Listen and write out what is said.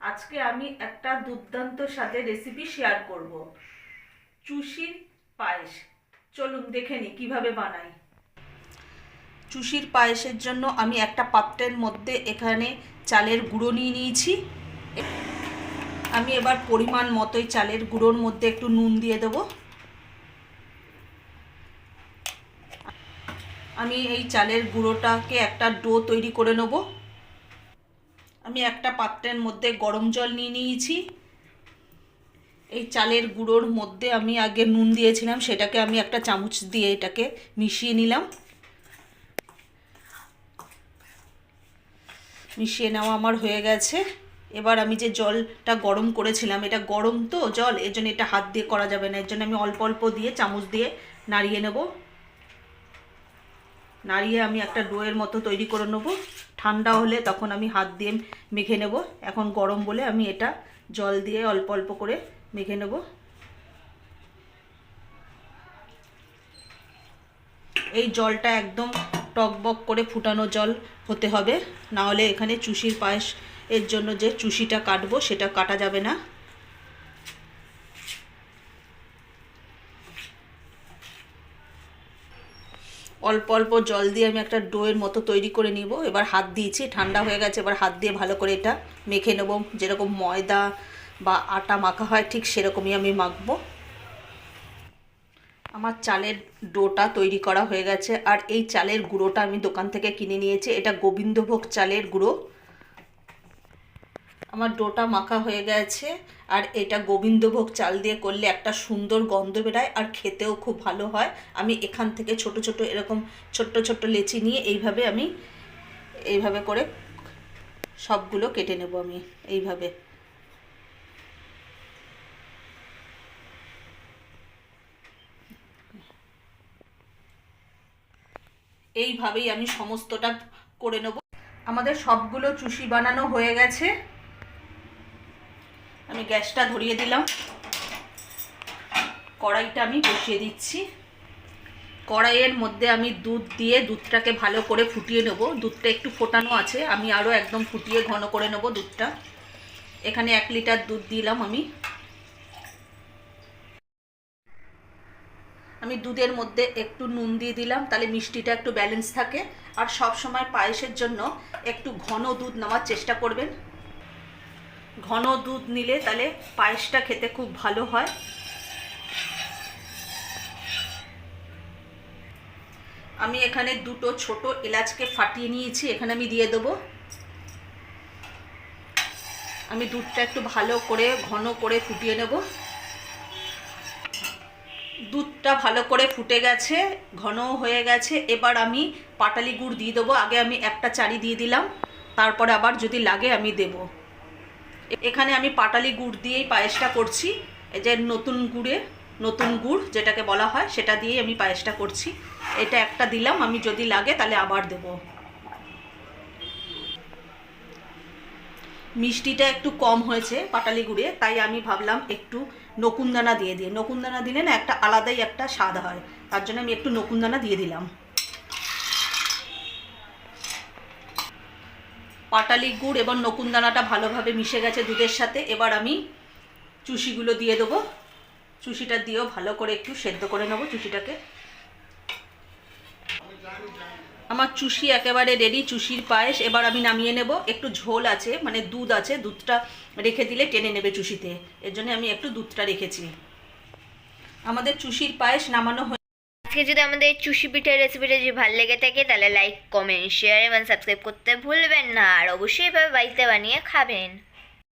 আজকে আমি একটা দুর্দান্ত স্বাদের রেসিপি শেয়ার করব। চুষির পায়েস। চলুন দেখে নিই কিভাবে বানাই। চুষির পায়েসের জন্য আমি একটা পাত্রের মধ্যে এখানে চালের গুঁড়ো নিয়ে নিয়েছি। আমি এবার পরিমাণ মতোই চালের গুঁড়োর মধ্যে একটু নুন দিয়ে দেবো। আমি এই চালের গুঁড়োটাকে একটা ডো তৈরি করে নেব। আমি একটা পাত্রের মধ্যে গরম জল নিয়ে নিয়েছি। এই চালের গুঁড়োর মধ্যে আমি আগে নুন দিয়েছিলাম, সেটাকে আমি একটা চামচ দিয়ে এটাকে মিশিয়ে নিলাম। মিশিয়ে নেওয়া আমার হয়ে গেছে। এবার আমি যে জলটা গরম করেছিলাম, এটা গরম তো জল, এর জন্য এটা হাত দিয়ে করা যাবে না, এর জন্য আমি অল্প অল্প দিয়ে চামচ দিয়ে নাড়িয়ে নেব। নাড়িয়ে আমি একটা ডোয়ের মতো তৈরি করে নেব। ঠান্ডা হলে তখন আমি হাত দিয়ে মেখে নেব। এখন গরম বলে আমি এটা জল দিয়ে অল্প অল্প করে মেখে নেব। এই জলটা একদম টকবক করে ফুটানো জল হতে হবে, না হলে এখানে চুষির পায়েস এর জন্য যে চুষিটা কাটবো সেটা কাটা যাবে না। অল্প অল্প জল দিয়ে আমি একটা ডোয়ের মতো তৈরি করে নিব। এবার হাত দিয়েছি, ঠান্ডা হয়ে গেছে, এবার হাত দিয়ে ভালো করে এটা মেখে নেব। যেরকম ময়দা বা আটা মাখা হয় ঠিক সেরকমই আমি মাখবো। আমার চালের ডোটা তৈরি করা হয়ে গেছে। আর এই চালের গুঁড়োটা আমি দোকান থেকে কিনে নিয়েছি, এটা গোবিন্দভোগ চালের গুঁড়ো। আমার ডোটা মাখা হয়ে গেছে। আর এটা গোবিন্দভোগ চাল দিয়ে করলে একটা সুন্দর গন্ধ বেরায় আর খেতেও খুব ভালো হয়। আমি এখান থেকে ছোট ছোট এরকম ছোট্ট ছোট্ট লেচি নিয়ে আমি এইভাবে করে সবগুলো কেটে নেব। আমি এইভাবে এইভাবেই আমি সমস্তটা করে নেব। আমাদের সবগুলো চুষি বানানো হয়ে গেছে। আমি গ্যাসটা ধরিয়ে দিলাম। কড়াইটা আমি বসিয়ে দিচ্ছি। কড়াইয়ের মধ্যে আমি দুধ দিয়ে দুধটাকে ভালো করে ফুটিয়ে নেব। দুধটা একটু ফোটানো আছে, আমি আরও একদম ফুটিয়ে ঘন করে নেব দুধটা। এখানে 1 লিটার দুধ দিলাম। আমি দুধের মধ্যে একটু নুন দিয়ে দিলাম, তাহলে মিষ্টিটা একটু ব্যালেন্স থাকে। আর সব সময় পায়েসের জন্য একটু ঘন দুধ নেওয়ার চেষ্টা করবেন। ঘন দুধ নিলে তাহলে পায়েসটা খেতে খুব ভালো হয়। আমি এখানে দুটো ছোট এলাচকে ফাটিয়ে নিয়েছি, এখানে আমি দিয়ে দেবো। আমি দুধটা একটু ভালো করে ঘন করে ফুটিয়ে নেব। দুধটা ভালো করে ফুটে গেছে, ঘন হয়ে গেছে। এবার আমি পাটালি গুড় দিয়ে দেবো। আগে আমি একটা চারি দিয়ে দিলাম, তারপরে আবার যদি লাগে আমি দেব। এখানে আমি পাটালি গুড় দিয়েই পায়েসটা করছি। এই যে নতুন গুড় যেটাকে বলা হয় সেটা দিয়েই আমি পায়েসটা করছি। এটা একটা দিলাম, আমি যদি লাগে তাহলে আবার দেব। মিষ্টিটা একটু কম হয়েছে পাটালি গুড়ে, তাই আমি ভাবলাম একটু নকুনদানা দিয়ে দিই। নকুনদানা দিলে না একটা আলাদাই একটা স্বাদ হয়, তার জন্য আমি একটু নকুনদানা দিয়ে দিলাম। পাটালি গুড় এবং নকুনদানাটা ভালোভাবে মিশে গেছে দুধের সাথে। এবার আমি চুষিগুলো দিয়ে দেবো। চুষিটা দিয়েও ভালো করে একটু সেদ্ধ করে নেবো চুষিটাকে। আমার চুষি একেবারে রেডি, চুষির পায়েস। এবার আমি নামিয়ে নেব। একটু ঝোল আছে, মানে দুধ আছে, দুধটা রেখে দিলে টেনে নেবে চুষিতে, এর জন্য আমি একটু দুধটা রেখেছি। আমাদের চুষির পায়েস নামানো হয়ে। আজকে যদি আমাদের চুষি পিঠের রেসিপিটা যদি ভালো লেগে থাকে তাহলে লাইক, কমেন্ট, শেয়ার এবং সাবস্ক্রাইব করতে ভুলবেন না। আর অবশ্যই এভাবে বাড়িতে বানিয়ে খাবেন।